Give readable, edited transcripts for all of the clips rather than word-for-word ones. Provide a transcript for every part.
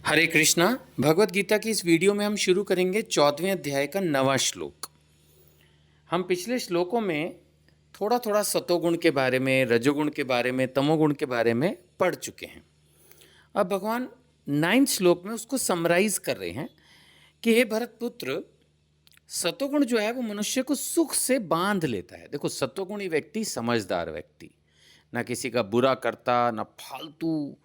हरे कृष्णा। भगवत गीता की इस वीडियो में हम शुरू करेंगे 14वें अध्याय का 9वां श्लोक। हम पिछले श्लोकों में थोड़ा थोड़ा सतोगुण के बारे में, रजोगुण के बारे में, तमोगुण के बारे में पढ़ चुके हैं। अब भगवान 9वें श्लोक में उसको समराइज कर रहे हैं कि हे भरत पुत्र, सतोगुण जो है वो मनुष्य को सुख से बांध लेता है। देखो, सतोगुणी व्यक्ति समझदार व्यक्ति, ना किसी का बुरा करता, ना फालतू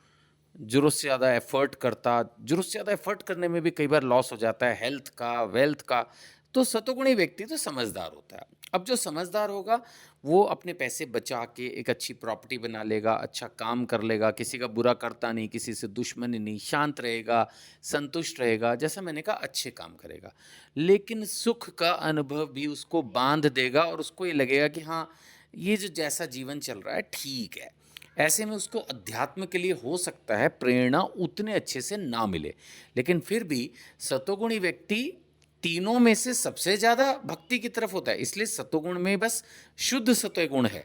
ज़रूरत से ज़्यादा एफर्ट करता। ज़रूरत से ज़्यादा एफर्ट करने में भी कई बार लॉस हो जाता है हेल्थ का, वेल्थ का। तो सतोगुणी व्यक्ति तो समझदार होता है। अब जो समझदार होगा वो अपने पैसे बचा के एक अच्छी प्रॉपर्टी बना लेगा, अच्छा काम कर लेगा, किसी का बुरा करता नहीं, किसी से दुश्मनी नहीं, शांत रहेगा, संतुष्ट रहेगा, जैसा मैंने कहा अच्छे काम करेगा। लेकिन सुख का अनुभव भी उसको बांध देगा और उसको ये लगेगा कि हाँ, ये जो जैसा जीवन चल रहा है ठीक है। ऐसे में उसको अध्यात्म के लिए हो सकता है प्रेरणा उतने अच्छे से ना मिले। लेकिन फिर भी सतोगुणी व्यक्ति तीनों में से सबसे ज़्यादा भक्ति की तरफ होता है। इसलिए सतोगुण में बस शुद्ध सतोगुण है।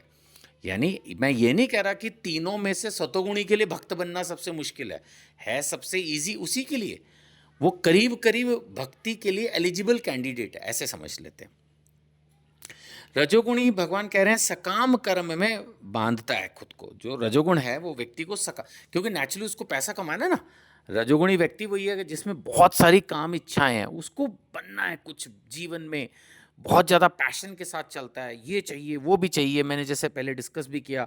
यानी मैं ये नहीं कह रहा कि तीनों में से सतोगुणी के लिए भक्त बनना सबसे मुश्किल है सबसे इजी उसी के लिए। वो करीब करीब भक्ति के लिए एलिजिबल कैंडिडेट है, ऐसे समझ लेते हैं। रजोगुणी भगवान कह रहे हैं सकाम कर्म में बांधता है खुद को। जो रजोगुण है वो व्यक्ति को क्योंकि नेचुरली उसको पैसा कमाना है ना। रजोगुणी व्यक्ति वही है कि जिसमें बहुत सारी काम इच्छाएं हैं, उसको बनना है कुछ जीवन में, बहुत ज़्यादा पैशन के साथ चलता है, ये चाहिए वो भी चाहिए। मैंने जैसे पहले डिस्कस भी किया,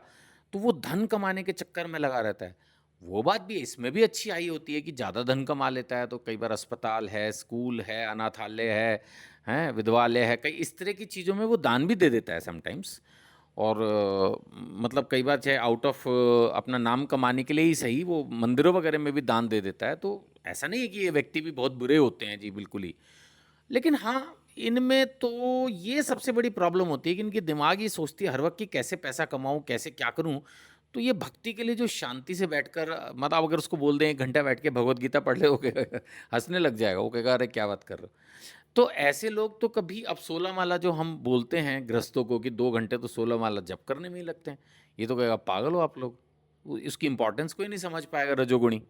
तो वो धन कमाने के चक्कर में लगा रहता है। वो बात भी इसमें भी अच्छी आई होती है कि ज़्यादा धन कमा लेता है तो कई बार अस्पताल है, स्कूल है, अनाथालय है, हैं विधवालय है, कई इस तरह की चीज़ों में वो दान भी दे देता है समटाइम्स। और मतलब कई बार चाहे आउट ऑफ अपना नाम कमाने के लिए ही सही, वो मंदिरों वगैरह में भी दान दे देता है। तो ऐसा नहीं है कि ये व्यक्ति भी बहुत बुरे होते हैं जी, बिल्कुल ही। लेकिन हाँ, इनमें तो ये सबसे बड़ी प्रॉब्लम होती है कि इनकी दिमाग ये सोचती है हर वक्त कि कैसे पैसा कमाऊँ, कैसे क्या करूँ। तो ये भक्ति के लिए जो शांति से बैठकर, मतलब अगर उसको बोल दें 1 घंटा बैठ के भगवत गीता पढ़ ले, वो हंसने लग जाएगा। वो कहेगा अरे क्या बात कर रहे हो। तो ऐसे लोग तो कभी, अब 16 माला जो हम बोलते हैं गृहस्थों को कि 2 घंटे तो 16 माला जप करने में ही लगते हैं, ये तो कहेगा पागल हो आप लोग। इसकी इंपॉर्टेंस कोई नहीं समझ पाएगा रजोगुणी।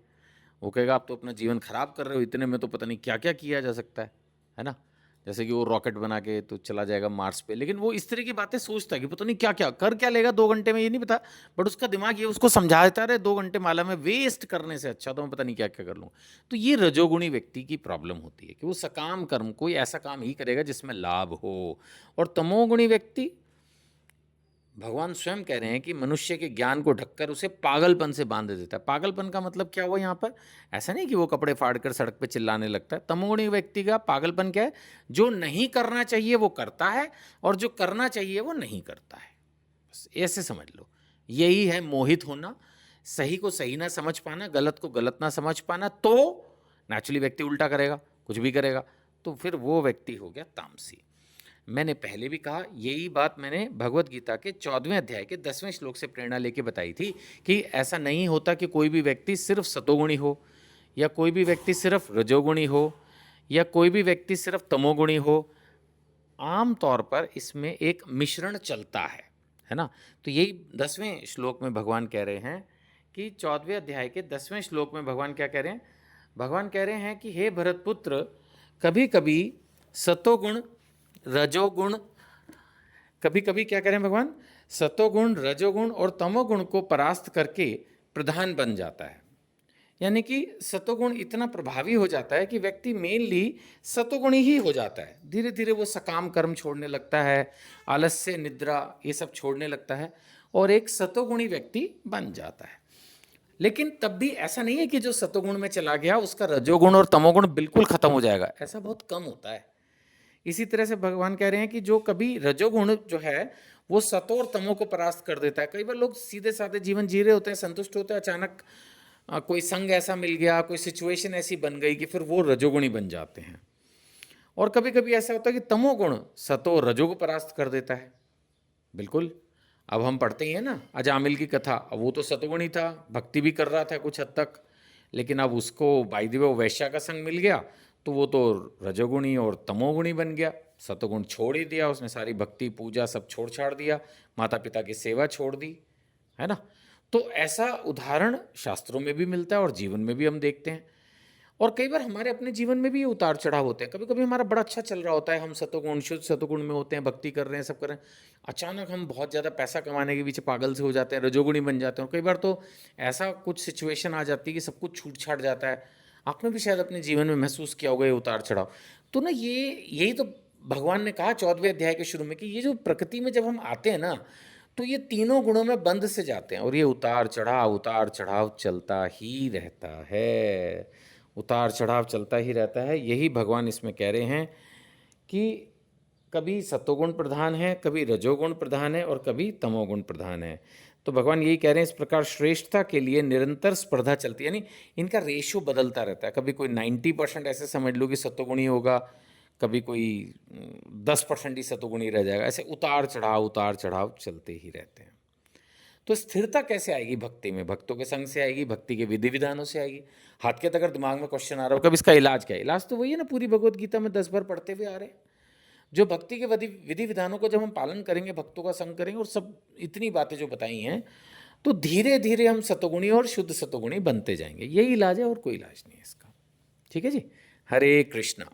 वो कहेगा आप तो अपना जीवन खराब कर रहे हो, इतने में तो पता नहीं क्या क्या किया जा सकता है ना। जैसे कि वो रॉकेट बना के तो चला जाएगा मार्स पे, लेकिन वो इस तरह की बातें सोचता है कि पता नहीं क्या क्या कर क्या लेगा 2 घंटे में, ये नहीं पता। बट उसका दिमाग ये उसको समझाता रहे 2 घंटे माला में वेस्ट करने से अच्छा तो मैं पता नहीं क्या क्या कर लूँ। तो ये रजोगुणी व्यक्ति की प्रॉब्लम होती है कि वो सकाम कर्म, कोई ऐसा काम ही करेगा जिसमें लाभ हो। और तमोगुणी व्यक्ति, भगवान स्वयं कह रहे हैं कि मनुष्य के ज्ञान को ढककर उसे पागलपन से बांध देता है। पागलपन का मतलब क्या हुआ यहाँ पर? ऐसा नहीं कि वो कपड़े फाड़कर सड़क पे चिल्लाने लगता है। तमोगुणी व्यक्ति का पागलपन क्या है? जो नहीं करना चाहिए वो करता है और जो करना चाहिए वो नहीं करता है। बस ऐसे समझ लो, यही है मोहित होना, सही को सही ना समझ पाना, गलत को गलत ना समझ पाना। तो नेचुरली व्यक्ति उल्टा करेगा, कुछ भी करेगा, तो फिर वो व्यक्ति हो गया तामसी। मैंने पहले भी कहा, यही बात मैंने भगवत गीता के 14वें अध्याय के 10वें श्लोक से प्रेरणा लेके बताई थी कि ऐसा नहीं होता कि कोई भी व्यक्ति सिर्फ सतोगुणी हो, या कोई भी व्यक्ति सिर्फ रजोगुणी हो, या कोई भी व्यक्ति सिर्फ तमोगुणी हो। आम तौर पर इसमें एक मिश्रण चलता है ना। तो यही 10वें श्लोक में भगवान कह रहे हैं कि 14वें अध्याय के 10वें श्लोक में भगवान क्या कह रहे हैं? भगवान कह रहे हैं कि हे भरत पुत्र, कभी कभी सतोगुण, रजोगुण, कभी कभी क्या करें भगवान, सतोगुण, रजोगुण और तमोगुण को परास्त करके प्रधान बन जाता है। यानी कि सतोगुण इतना प्रभावी हो जाता है कि व्यक्ति मेनली सतोगुणी ही हो जाता है। धीरे धीरे वो सकाम कर्म छोड़ने लगता है, आलस्य, निद्रा, ये सब छोड़ने लगता है और एक सतोगुणी व्यक्ति बन जाता है। लेकिन तब भी ऐसा नहीं है कि जो सतोगुण में चला गया उसका रजोगुण और तमोगुण बिल्कुल खत्म हो जाएगा, ऐसा बहुत कम होता है। इसी तरह से भगवान कह रहे हैं कि जो कभी रजोगुण जो है वो सतो और तमो को परास्त कर देता है। कई बार लोग सीधे साधे जीवन जी रहे होते हैं, संतुष्ट होते हैं, अचानक कोई संग ऐसा मिल गया, कोई सिचुएशन ऐसी बन गई कि फिर वो रजोगुणी बन जाते हैं। और कभी कभी ऐसा होता है कि तमोगुण सतो और रजो को परास्त कर देता है। बिल्कुल, अब हम पढ़ते ही हैं ना अजामिल की कथा। अब वो तो सतोगुणी था, भक्ति भी कर रहा था कुछ हद तक, लेकिन अब उसको बाय द वे वो वैश्या का संग मिल गया तो वो तो रजोगुणी और तमोगुणी बन गया। सतोगुण छोड़ ही दिया उसने, सारी भक्ति पूजा सब छोड़ छाड़ दिया, माता पिता की सेवा छोड़ दी, है ना। तो ऐसा उदाहरण शास्त्रों में भी मिलता है और जीवन में भी हम देखते हैं। और कई बार हमारे अपने जीवन में भी ये उतार चढ़ाव होते हैं। कभी कभी हमारा बड़ा अच्छा चल रहा होता है, हम सतोगुण शुद्ध सतोगुण में होते हैं, भक्ति कर रहे हैं, सब कर रहे हैं, अचानक हम बहुत ज़्यादा पैसा कमाने के पीछे पागल से हो जाते हैं, रजोगुणी बन जाते हैं। और कई बार तो ऐसा कुछ सिचुएशन आ जाती है कि सब कुछ छूट छाट जाता है। आपने भी शायद अपने जीवन में महसूस किया होगा ये उतार चढ़ाव। तो ना ये यही तो भगवान ने कहा 14वें अध्याय के शुरू में कि ये जो प्रकृति में जब हम आते हैं ना, तो ये तीनों गुणों में बंद से जाते हैं और ये उतार चढ़ाव चलता ही रहता है। उतार चढ़ाव चलता ही रहता है। यही भगवान इसमें कह रहे हैं कि कभी सतोगुण प्रधान है, कभी रजोगुण प्रधान है और कभी तमोगुण प्रधान है। तो भगवान यही कह रहे हैं, इस प्रकार श्रेष्ठता के लिए निरंतर स्पर्धा चलती है, यानी इनका रेशियो बदलता रहता है। कभी कोई 90% ऐसे समझ लो कि सतोगुणी होगा, कभी कोई 10% ही सतोगुणी रह जाएगा। ऐसे उतार चढ़ाव चलते ही रहते हैं। तो स्थिरता कैसे आएगी भक्ति में? भक्तों के संग से आएगी, भक्ति के विधि विधानों से आएगी। हाथ के अगर दिमाग में क्वेश्चन आ रहा हो कब इसका इलाज क्या है, इलाज तो वही है ना, पूरी भगवत गीता में 10 बार पढ़ते हुए आ रहे हैं। जो भक्ति के विधि विधानों को जब हम पालन करेंगे, भक्तों का संग करेंगे और सब इतनी बातें जो बताई हैं, तो धीरे धीरे हम सतोगुणी और शुद्ध सतोगुणी बनते जाएंगे। यही इलाज है और कोई इलाज नहीं है इसका। ठीक है जी। हरे कृष्णा।